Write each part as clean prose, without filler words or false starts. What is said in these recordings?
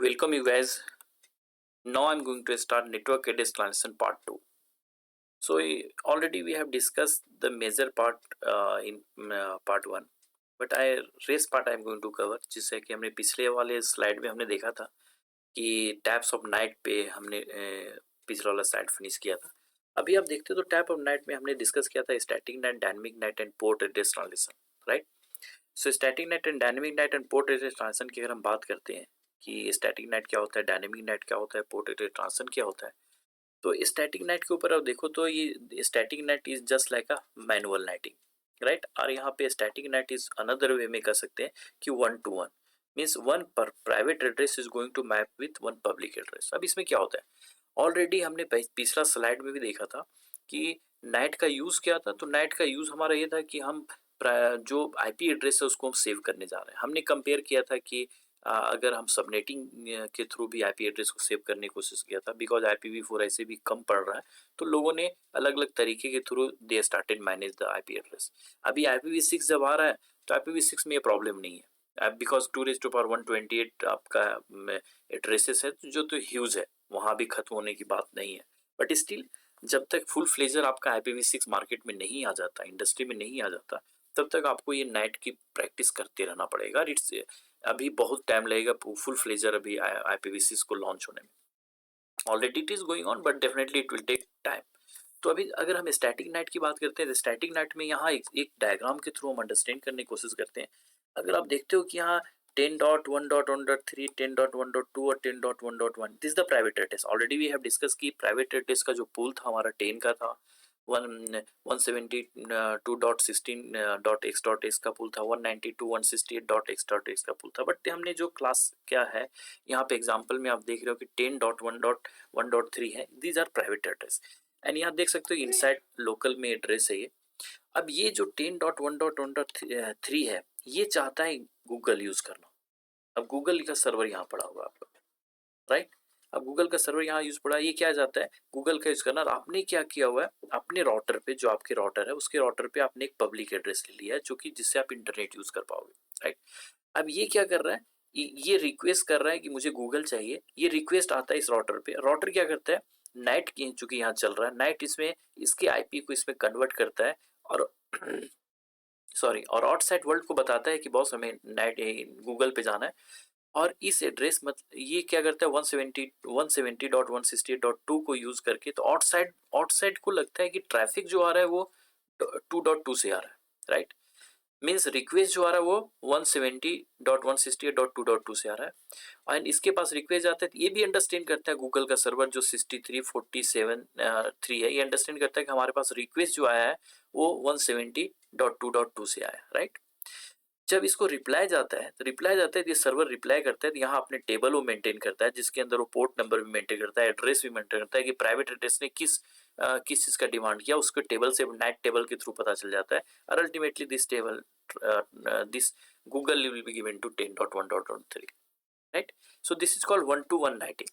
Welcome you guys. Now I'm going to start network address translation part 2. So already we have discussed the major part in part 1, but rest part I'm going to cover. जिससे कि हमने पिछले वाले slide में हमने देखा था कि टैप्स ऑफ नाइट पे हमने पिछला वाला स्लाइड फिनिश किया था. अभी आप देखते हो तो टैप ऑफ नाइट में हमने डिस्कस किया था static night, dynamic night and port address translation, right. So static night and dynamic night and port address translation की अगर हम बात करते हैं कि स्टैटिक नाइट क्या होता है, डायनेमिक नाइट क्या होता है, पोर्ट एड्रेस ट्रांसलेशन क्या होता है, तो स्टैटिक नाइट के ऊपर आप देखो तो ये static NAT is just like a manual NATing, right. और यहाँ पे static NAT is another way में कर सकते हैं कि 1 to 1 मीन्स वन पर private address is going to map with one public address. अब इसमें क्या होता है, ऑलरेडी हमने पिछला स्लाइड में भी देखा था कि नाइट का यूज़ क्या था. तो नाइट का यूज़ हमारा ये था कि हम जो आईपी एड्रेस है उसको हम सेव करने जा रहे हैं. हमने कंपेयर किया था कि अगर हम सबनेटिंग के थ्रू भी आईपी एड्रेस को सेव करने की कोशिश किया था, बिकॉज IPv4 ऐसे भी कम पड़ रहा है, तो लोगों ने अलग अलग तरीके के through they started manage the IP address. अभी IPv6 जब आ रहा है तो IPv6 में ये प्रॉब्लम नहीं है, बिकॉज 2⁻128 आपका एड्रेसेस है जो तो ह्यूज है, वहाँ भी खत्म होने की बात नहीं है. बट स्टिल जब तक फुल फ्लेजर आपका IPv6 मार्केट में नहीं आ जाता, इंडस्ट्री में नहीं आ जाता, तब तक आपको ये नाइट की प्रैक्टिस करते रहना पड़ेगा. इट्स अभी बहुत टाइम लगेगा फुल फ्लेजर अभी IPv6 को लॉन्च होने में. Already it is going on but definitely it will take time. तो अभी अगर हम स्टैटिक नाइट की बात करते हैं, स्टैटिक नाइट में यहाँ एक डायग्राम के थ्रू हम अंडरस्टैंड करने की कोशिश करते हैं. अगर आप देखते हो कि यहाँ 10.1.1.3, 10.1.2 और 10.1.1 this the private address. Already we have discuss की प्राइवेट एड्रेस का जो पूल था हमारा 10 का था, 172.16.x.x का पुल था, 192.168.x.x का पुल था. बट हमने जो क्लास क्या है यहाँ पे एग्जांपल में आप देख रहे हो कि 10.1.1.3 है, these are private address. And यहाँ देख सकते हो इनसाइड लोकल में एड्रेस है ये. अब ये जो 10.1.1.3 है ये चाहता है गूगल यूज करना. अब गूगल का सर्वर यहाँ पड़ा हुआ आपका, राइट. अब गूगल का सर्वर यहाँ यूज पड़ा, ये क्या जाता है गूगल का यूज करना. और आपने क्या किया हुआ है अपने राउटर पे, जो आपके राउटर है उसके राउटर पे आपने एक पब्लिक एड्रेस ले लिया है जो कि जिससे आप इंटरनेट यूज कर पाओगे, राइट. अब ये क्या कर रहा है, ये रिक्वेस्ट कर रहा है कि मुझे गूगल चाहिए. ये रिक्वेस्ट आता है इस राउटर पे, राउटर क्या करता है नाइट की चूंकि यहाँ चल रहा है, नाइट इसमें इसके आईपी को इसमें कन्वर्ट करता है और सॉरी और आउटसाइड वर्ल्ड को बताता है कि बॉस हमें नाइट गूगल पे जाना है. और इस एड्रेस ये क्या करता है 170.168.2 को यूज करके, तो आउटसाइड को लगता है कि ट्रैफिक जो आ रहा है वो 2.2 से आ रहा है, राइट. मीन्स रिक्वेस्ट जो आ रहा है वो 170.168.2.2 से आ रहा है. एंड इसके पास रिक्वेस्ट आता है तो ये भी अंडरस्टैंड करता है गूगल का सर्वर जो 63.47.3 है, ये अंडरस्टैंड करता है कि हमारे पास रिक्वेस्ट जो आया है वो 170.2.2 से आया है, राइट. जब इसको रिप्लाई जाता है तो ये सर्वर रिप्लाई करता है तो यहाँ अपने टेबल वो मेंटेन करता है जिसके अंदर वो पोर्ट नंबर भी मेंटेन करता है, एड्रेस भी मेंटेन करता है कि प्राइवेट एड्रेस ने किस चीज़ का डिमांड किया, उसके टेबल से नाइट टेबल के थ्रू पता चल जाता है. और ultimately this table this Google will be given to 10.1.3, right. So this is called 1-to-1 nighting.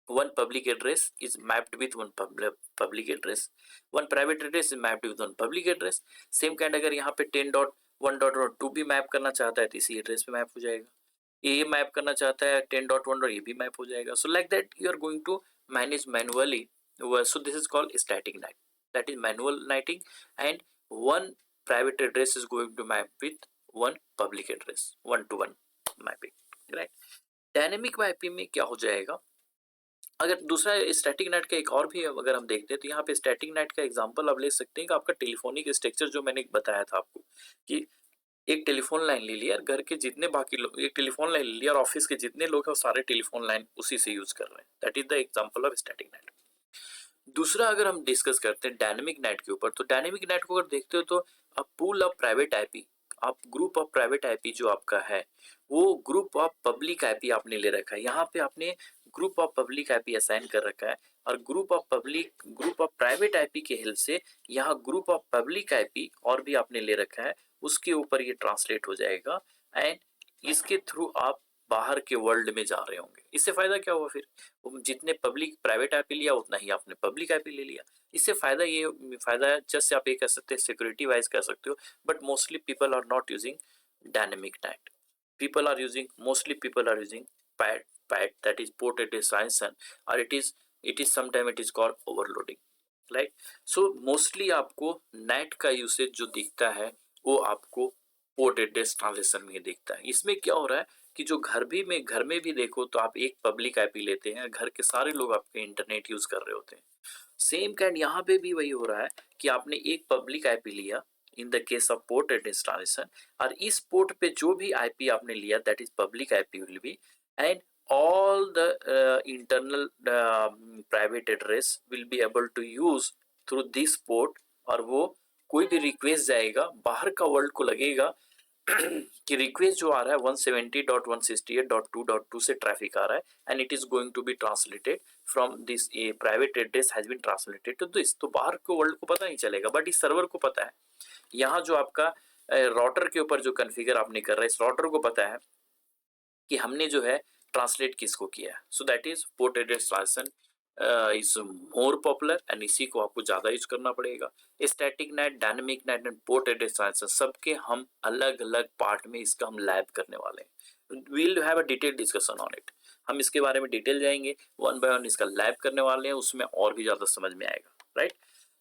One public address is mapped with one public address, one private address is mapped with one public address. Same kind अगर यहाँ पे 10.1.2 भी map करना चाहता है तो इसी address पे मैप हो जाएगा. ये मैप करना चाहता है 10.1 ये भी मैप हो जाएगा. So like that you are going to manage manually. So this is called static NAT, that is manual NATing. And one private address is going to map with one public address, 1-to-1 mapping, right. Dynamic mapping में क्या हो जाएगा, अगर दूसरा static night का एक और भी अगर हम देखते हैं तो यहाँ पे स्टैटिक नाइट का एग्जांपल आप ले सकते हैं कि आपका टेलीफोनिक स्ट्रक्चर जो मैंने बताया था आपको कि एक टेलीफोन लाइन ले लिया और घर के जितने बाकी लोग एक टेलीफोन लाइन ले लिया और ऑफिस के जितने लोग हैं वो सारे टेलीफोन लाइन उसी से यूज कर रहे हैं. That is the example of static night. दूसरा अगर हम डिस्कस करते हैं डायनेमिक नाइट के ऊपर, तो डायनेमिक नाइट को अगर देखते हो तो अब पूल ऑफ प्राइवेट आईपी, आप ग्रुप ऑफ प्राइवेट आईपी जो आपका है वो ग्रुप ऑफ पब्लिक आईपी आपने ले रखा है. यहाँ पे आपने group of public IP assign कर रखा है और ग्रुप ऑफ प्राइवेट आईपी के हेल्प से यहाँ ग्रुप ऑफ पब्लिक आईपी और भी आपने ले रखा है, उसके ऊपर ये ट्रांसलेट हो जाएगा. एंड इसके थ्रू आप बाहर के वर्ल्ड में जा रहे होंगे. इससे फायदा क्या हुआ, फिर जितने पब्लिक प्राइवेट आईपी लिया उतना ही आपने पब्लिक आईपी ले लिया. इससे फायदा है जस्ट आप ये कह सकते हैं सिक्योरिटी वाइज कह सकते हो, but mostly people are not using dynamic NAT. people are using, mostly people are using PAT, that is port address translation, or it is sometime it is called overloading, right. So mostly आपको net का usage जो दिखता है वो आपको port address translation में दिखता है. इसमें क्या हो रहा है कि जो घर में भी देखो तो आप एक पब्लिक आईपी लेते हैं, घर के सारे लोग आपके इंटरनेट यूज कर रहे होते हैं. सेम काइंड यहाँ पे भी वही हो रहा है कि आपने एक पब्लिक आईपी लिया in the case of port address translation, और इस पोर्ट पे जो भी आईपी आपने लिया that is public IP will be, and all the internal private address will be able to use through this port. और वो कोई भी रिक्वेस्ट जाएगा बाहर का वर्ल्ड को लगेगा कि रिक्वेस्ट जो आ रहा है 170.168.2.2 से ट्रैफिक आ रहा है, and it is going to be translated from this private address has been translated to this. तो बाहर को वर्ल्ड को पता नहीं चलेगा, बट इस सर्वर को पता है. यहाँ जो आपका राउटर के ऊपर जो कॉन्फ़िगर आपने कर रहा है, इस राउटर को पता है कि हमने जो है ट्रांसलेट किसको किया है. So that is port address translation is more popular, and इसी को आपको ज़्यादा यूज करना पड़ेगा. Static net, dynamic net and port address translation सबके हम अलग अलग पार्ट में इसका हम लैब करने वाले हैं. We'll have a detail discussion on it. हम इसके बारे में डिटेल जाएंगे, वन बाय वन इसका लैब करने वाले हैं, उसमें और भी ज़्यादा समझ में आएगा, राइट.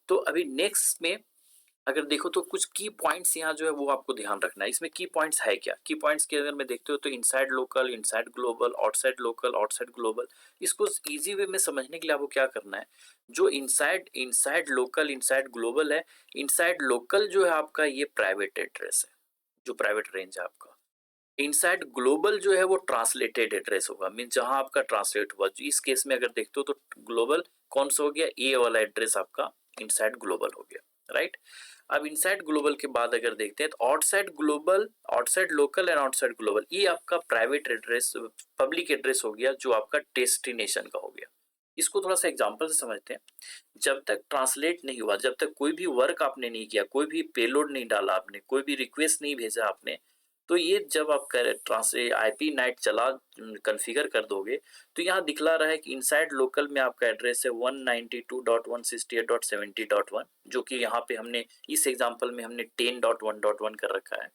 तो अभी नेक्स्ट में अगर देखो तो कुछ की पॉइंट्स यहाँ जो है वो आपको ध्यान रखना है. इसमें की पॉइंट्स है क्या? की पॉइंट्स के अगर मैं देखते हो तो inside local, inside global, outside local, outside global. इसको इजी वे में समझने के लिए आपको क्या करना है, जो इनसाइड लोकल, इनसाइड ग्लोबल है, इनसाइड लोकल जो है आपका ये प्राइवेट एड्रेस है, जो प्राइवेट रेंज है आपका. इनसाइड ग्लोबल जो है वो ट्रांसलेटेड एड्रेस होगा, मीन जहां आपका ट्रांसलेट हुआ. इस केस में अगर देखते हो तो ग्लोबल कौन सा हो गया, ए वाला एड्रेस आपका इनसाइड ग्लोबल हो गया, राइट. अब इनसाइड ग्लोबल के बाद अगर देखते हैं तो outside global, outside local and outside global, ये आपका प्राइवेट एड्रेस, पब्लिक एड्रेस हो गया जो आपका डेस्टिनेशन का हो गया. इसको थोड़ा सा एग्जांपल से समझते हैं. जब तक ट्रांसलेट नहीं हुआ, जब तक कोई भी वर्क आपने नहीं किया, कोई भी पेलोड नहीं डाला आपने, कोई भी रिक्वेस्ट नहीं भेजा आपने, तो ये जब आप आईपी नाइट चला कॉन्फ़िगर कर दोगे तो यहाँ दिखला रहा है कि इनसाइड लोकल में आपका एड्रेस है 192.168.70.1, जो कि यहाँ पे हमने इस एग्जांपल में हमने 10.1.1 कर रखा है.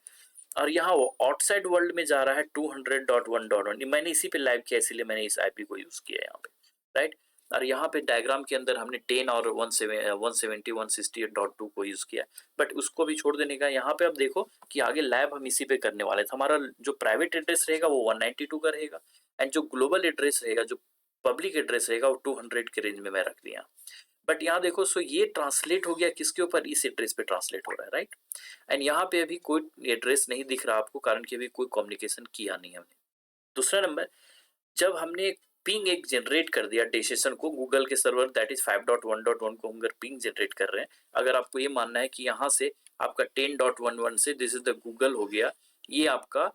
और यहाँ वो आउटसाइड वर्ल्ड में जा रहा है 200.1.1. मैंने इसी पे लाइव किया, इसीलिए मैंने इस आईपी को यूज किया यहाँ पे, राइट. और यहाँ पे डायग्राम के अंदर हमने 10 और 170.168.2 को यूज किया, बट उसको भी छोड़ देने का. यहाँ पे अब देखो कि आगे लैब हम इसी पे करने वाले थे. हमारा जो प्राइवेट एड्रेस रहेगा वो 192 का रहेगा, एंड जो ग्लोबल एड्रेस रहेगा, जो पब्लिक एड्रेस रहेगा वो 200 के रेंज में मैं रख दिया. बट यहाँ देखो, सो ये ट्रांसलेट हो गया किसके ऊपर, इस एड्रेस पे ट्रांसलेट हो रहा है, राइट. एंड यहाँ पे अभी कोई एड्रेस नहीं दिख रहा आपको, कारण कि अभी कोई कम्युनिकेशन किया नहीं हमने. दूसरा नंबर, जब हमने पिंग एक जनरेट कर दिया डेस्टिनेशन को, गूगल के सर्वर दैट इज 5.1.1 को हम पिंग जनरेट कर रहे हैं. अगर आपको ये मानना है कि यहाँ से आपका 10.11 से दिस इज द गूगल हो गया, ये आपका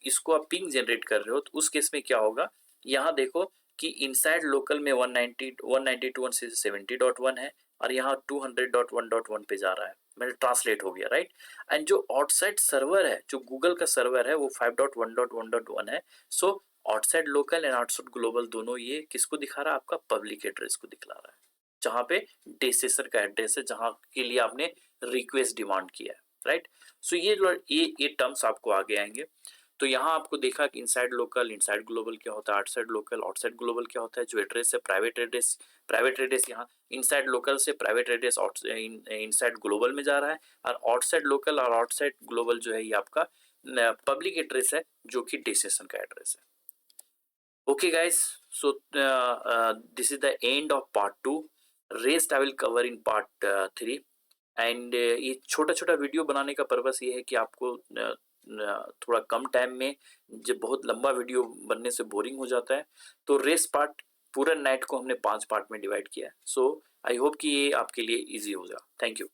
इसको आप पिंग जनरेट कर रहे हो, तो उस केस में क्या होगा, यहाँ देखो कि इनसाइड लोकल में 192.168.70.1 है, और यहाँ 200.1.1 पे जा रहा है, मतलब ट्रांसलेट हो गया, राइट. एंड जो आउटसाइड सर्वर है, जो गूगल का सर्वर है, वो 5.1.1.1 है. So outside local and outside global दोनों ये किसको दिखा रहा है, आपका पब्लिक एड्रेस को दिखला रहा है, जहाँ पे डेस्टिनेशन का एड्रेस है, जहाँ के लिए आपने रिक्वेस्ट डिमांड किया है, राइट. सो ये टर्म्स आपको आगे आएंगे. तो यहाँ आपको देखा कि इनसाइड लोकल, इनसाइड ग्लोबल क्या होता है, आउटसाइड लोकल, आउटसाइड ग्लोबल क्या होता है. जो एड्रेस है प्राइवेट एड्रेस यहाँ इनसाइड लोकल से प्राइवेट एड्रेस इनसाइड ग्लोबल में जा रहा है, और आउटसाइड लोकल और आउटसाइड ग्लोबल जो है ये आपका पब्लिक एड्रेस है, जो कि डेस्टिनेशन का एड्रेस है. Okay guys, so this is the end of part 2. Rest I will cover in part 3. And ये छोटा छोटा वीडियो बनाने का पर्पस ये है कि आपको थोड़ा कम टाइम में, जब बहुत लंबा वीडियो बनने से बोरिंग हो जाता है, तो रेस्ट पार्ट पूरा नाइट को हमने 5 पार्ट में डिवाइड किया है. सो आई होप कि ये आपके लिए ईजी हो जाए. Thank you.